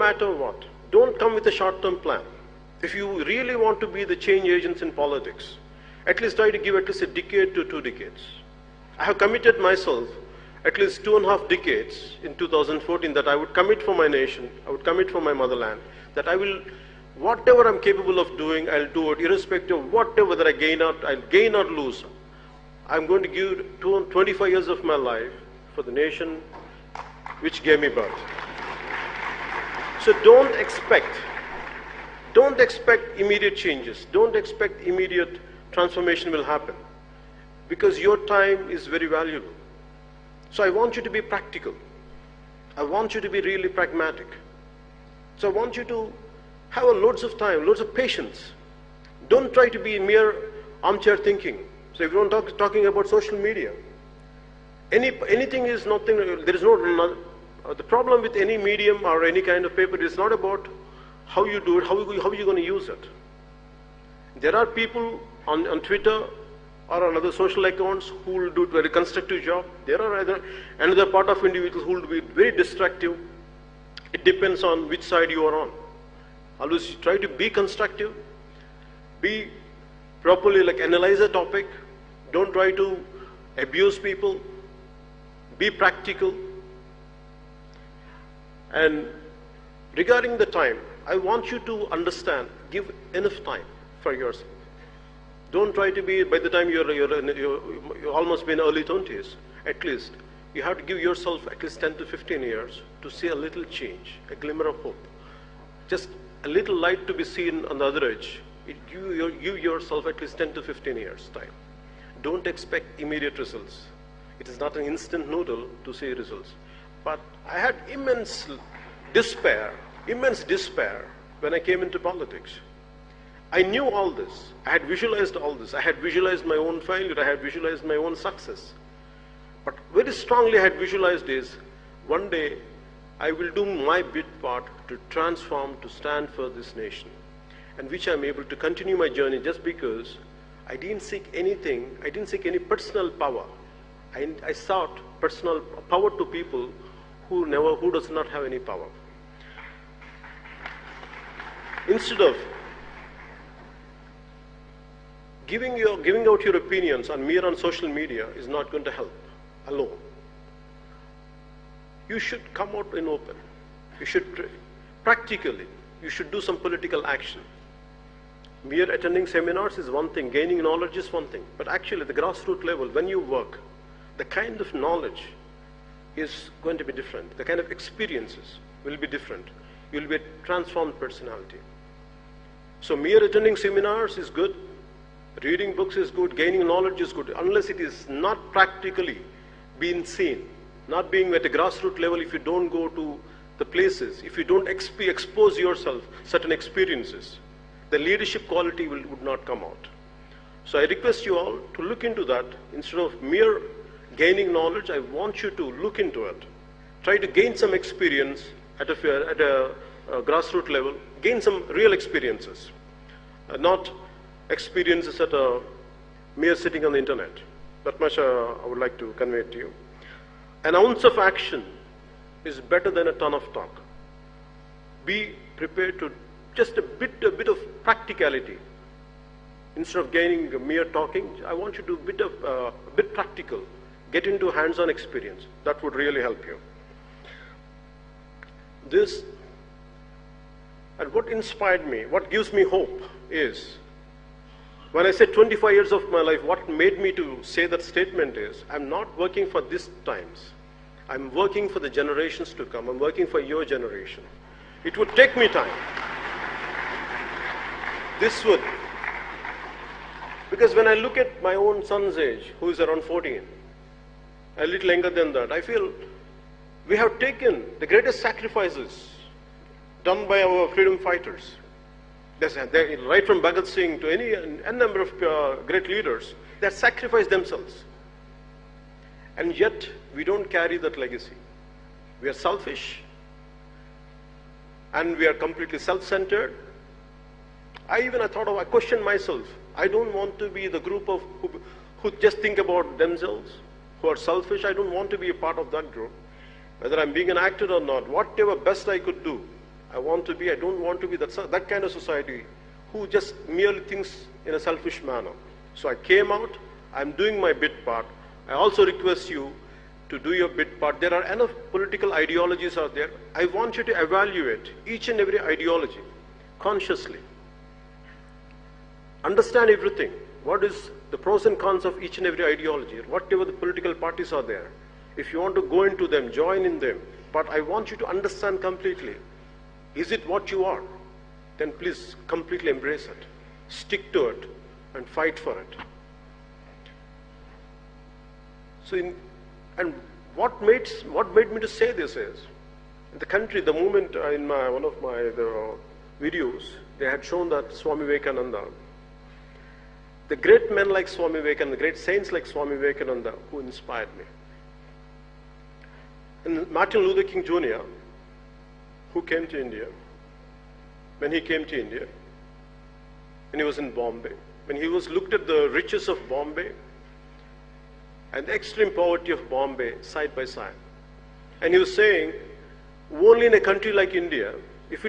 matter what, don't come with a short-term plan. If you really want to be the change agents in politics, at least try to give at least a decade to 2 decades. I have committed myself at least 2.5 decades in 2014 that I would commit for my nation, I would commit for my motherland, that I will, whatever I'm capable of doing, I'll do it, irrespective of whatever that I'll gain or lose. I'm going to give 25 years of my life for the nation which gave me birth. So don't expect immediate changes. Don't expect immediate transformation will happen, because your time is very valuable. So I want you to be practical. I want you to be really pragmatic. So I want you to have loads of time, loads of patience. Don't try to be mere armchair thinking. So if you're talking about social media, anything is nothing, there is no, the problem with any medium or any kind of paper is not about how you do it, how are you going to use it. There are people on Twitter or on other social accounts who will do a very constructive job. There are another part of individuals who will be very destructive. It depends on which side you are on. Always try to be constructive, be properly analyze a topic, don't try to abuse people, be practical. And regarding the time, I want you to understand, give enough time for yourself. Don't try to be, by the time you're almost been early 20s, at least, you have to give yourself at least 10 to 15 years to see a little change, a glimmer of hope. Just a little light to be seen on the other edge. Give yourself at least 10 to 15 years time. Don't expect immediate results. It is not an instant noodle to see results. But I had immense despair when I came into politics. I knew all this. I had visualized all this. I had visualized my own failure. I had visualized my own success. But very strongly I had visualized is, one day I will do my bit part to transform, to stand for this nation, and which I'm able to continue my journey just because I didn't seek anything, I didn't seek any personal power. I sought personal power to people who does not have any power. Instead of giving out your opinions on social media is not going to help alone. You should come out in open. You should practically, you should do some political action. Mere attending seminars is one thing, gaining knowledge is one thing, but actually at the grassroots level, when you work, the kind of knowledge is going to be different. The kind of experiences will be different. You'll be a transformed personality. So mere attending seminars is good, reading books is good, gaining knowledge is good, unless it is not practically being seen, not being at a grassroots level. If you don't go to the places, if you don't expose yourself certain experiences, the leadership quality would not come out. So I request you all to look into that. Instead of mere gaining knowledge, I want you to look into it. Try to gain some experience at a grassroots level, gain some real experiences, not experiences at a mere sitting on the internet. That much I would like to convey to you. An ounce of action is better than a ton of talk. Be prepared to just a bit of practicality. Instead of gaining mere talking, I want you to be a bit practical. Get into hands-on experience. That would really help you. This, and what inspired me, what gives me hope is, when I said 25 years of my life, what made me to say that statement is, I'm not working for these times. I'm working for the generations to come. I'm working for your generation. It would take me time. This would, because when I look at my own son's age, who is around 14, a little younger than that, I feel we have taken the greatest sacrifices done by our freedom fighters. Right from Bhagat Singh to a number of great leaders, they have sacrificed themselves. And yet, we don't carry that legacy. We are selfish, and we are completely self-centered. I questioned myself. I don't want to be the group of who just think about themselves, who are selfish. I don't want to be a part of that group. Whether I'm being an actor or not, whatever best I could do, I don't want to be that kind of society who just merely thinks in a selfish manner. So I came out, I'm doing my bit part. I also request you to do your bit part. There are enough political ideologies out there. I want you to evaluate each and every ideology consciously. Understand everything. What is the pros and cons of each and every ideology, whatever the political parties are there. If you want to go into them, join in them. But I want you to understand completely. Is it what you are? Then please completely embrace it. Stick to it and fight for it. So, what made me to say this is, in the country, the moment in one of my videos, they had shown that Swami Vivekananda, the great men like Swami Vivekananda, the great saints like Swami Vivekananda, who inspired me. And Martin Luther King Jr., who came to India, when he came to India, when he was in Bombay, when he was looked at the riches of Bombay and the extreme poverty of Bombay side by side. And he was saying, only in a country like India, if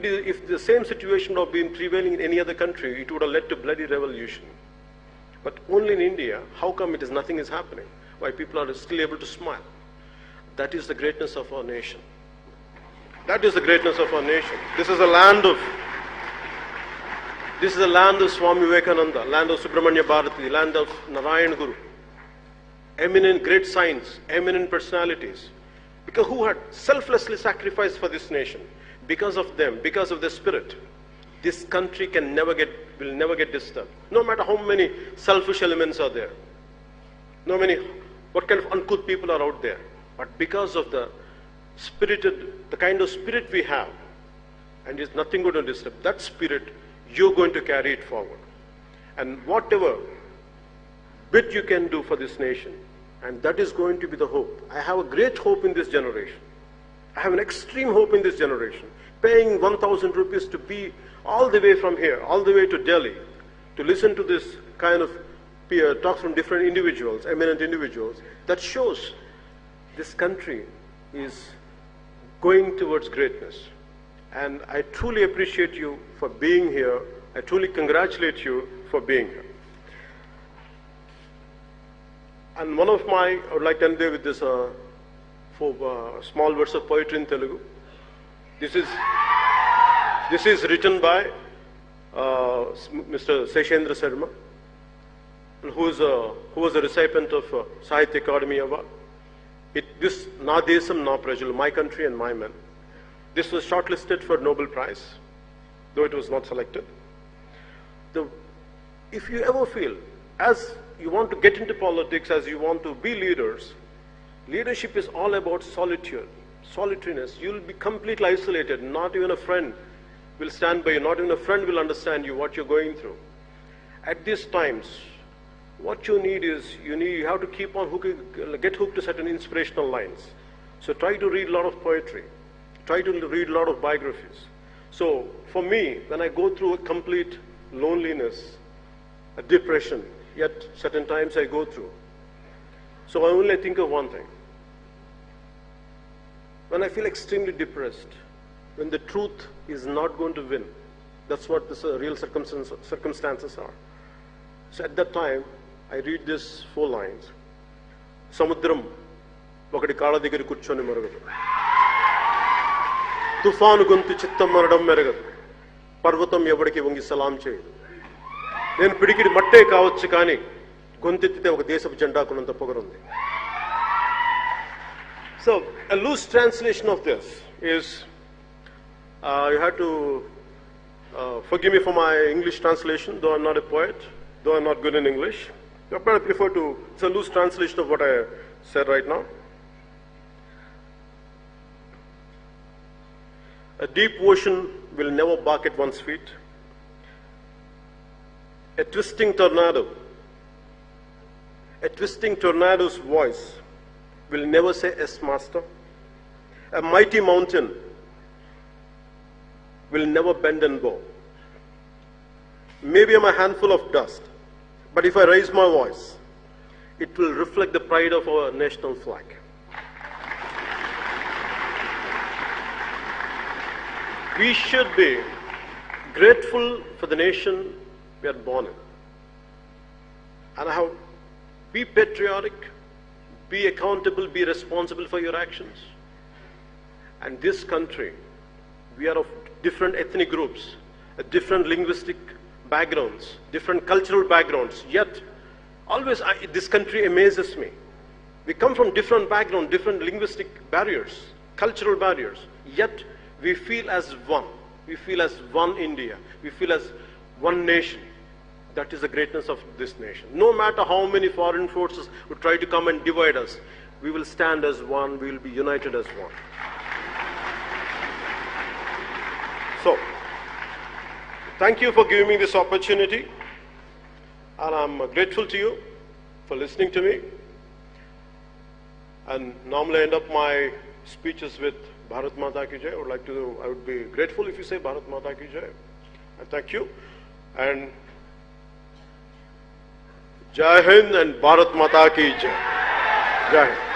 the same situation would have been prevailing in any other country, it would have led to bloody revolution. But only in India, how come nothing is happening? Why people are still able to smile? That is the greatness of our nation. That is the greatness of our nation. This is a land of Swami Vivekananda, land of Subramanya Bharati, land of Narayan Guru. Eminent great saints, eminent personalities, because who had selflessly sacrificed for this nation. Because of them, because of their spirit, this country will never get disturbed. No matter how many selfish elements are there, what kind of uncouth people are out there, but because of the kind of spirit we have, and there's nothing going to disturb that spirit, you're going to carry it forward. And whatever bit you can do for this nation, and that is going to be the hope. I have a great hope in this generation. I have an extreme hope in this generation. Paying 1,000 rupees to be all the way from here, all the way to Delhi, to listen to this kind of talks from different individuals, eminent individuals, that shows this country is going towards greatness. And I truly appreciate you for being here. I truly congratulate you for being here. And I would like to end there with this small verse of poetry in Telugu. This is written by Mr. Seshendra Sharma, who was a recipient of Sahitya Akademi Award. This Na Desam Na Prajalu, my country and my men. This was shortlisted for Nobel Prize, though it was not selected. If you ever feel, as you want to get into politics, as you want to be leaders, leadership is all about solitariness. You'll be completely isolated. Not even a friend will stand by you. Not even a friend will understand you, what you're going through. At these times, what you need is, you have to keep on get hooked to certain inspirational lines. So try to read a lot of poetry. Try to read a lot of biographies. So for me, when I go through a complete loneliness, a depression, yet certain times I go through. So I only think of one thing. When I feel extremely depressed, when the truth is not going to win, that's what the real circumstances are. So at that time, I read these 4 lines. Samudram ఒకటి కాళ్ళ దగ్గర కూర్చొని మరగదు, తుఫాను గొంతు చిత్తం మరడం మెరగదు, పర్వతం ఎవడికి వంగి సలాం చేయదు, నేను పిడికిడి మట్టే కావచ్చు కానీ గొంతెత్తితే ఒక దేశపు జెండాకున్నంత పొగరుంది. So a loose translation of this is, you have to forgive me for my English translation, though I'm not a poet, though I'm not good in English. But I prefer it's a loose translation of what I said right now. A deep ocean will never bark at one's feet. A twisting tornado's voice will never say, "Yes, master." A mighty mountain will never bend and bow. Maybe I'm a handful of dust, but if I raise my voice, it will reflect the pride of our national flag. We should be grateful for the nation we are born in. And how be patriotic, be accountable, be responsible for your actions. And this country, we are of different ethnic groups, different linguistic backgrounds, different cultural backgrounds, yet always this country amazes me. We come from different backgrounds, different linguistic barriers, cultural barriers, yet we feel as one. We feel as one India. We feel as one nation. That is the greatness of this nation. No matter how many foreign forces would try to come and divide us, we will stand as one, we will be united as one. So, thank you for giving me this opportunity, and I'm grateful to you for listening to me. And normally I end up my speeches with Bharat Mata Ki Jai. I would be grateful if you say Bharat Mata Ki Jai. I thank you. And Jai Hind and Bharat Mata Ki Jai. Jai Hind.